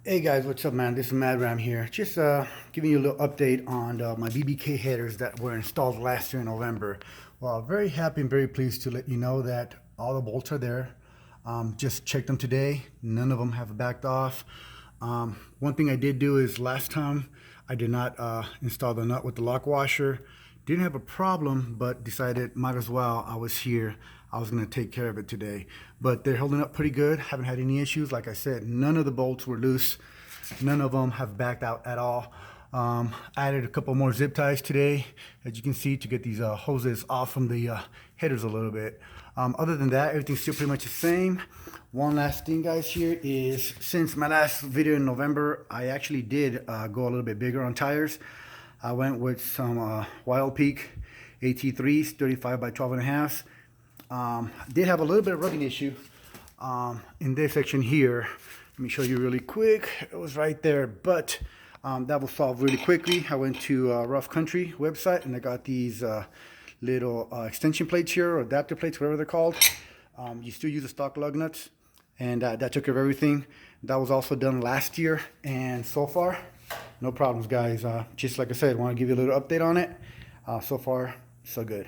Hey guys, what's up, man? This is Mad Ram here. Just giving you a little update on my BBK headers that were installed last year in November. Well, very happy and very pleased to let you know that all the bolts are there. Just checked them today. None of them have backed off. One thing I did do is last time I did not install the nut with the lock washer. Didn't have a problem, but decided might as well. I was here. I was going to take care of it today. But they're holding up pretty good. Haven't had any issues. Like I said, none of the bolts were loose. None of them have backed out at all. I added a couple more zip ties today, as you can see, to get these hoses off from the headers a little bit. Other than that, everything's still pretty much the same. One last thing, guys, here is since my last video in November, I actually did go a little bit bigger on tires. I went with some Wild Peak AT3s, 35 by 12 and a half. Did have a little bit of rubbing issue in this section here. Let me show you really quick. It was right there, but that was solved really quickly. I went to Rough Country website and I got these little extension plates here, or adapter plates, whatever they're called. You still use the stock lug nuts, and that took care of everything. That was also done last year, and so far, no problems, guys. Just like I said, I want to give you a little update on it. So far, so good.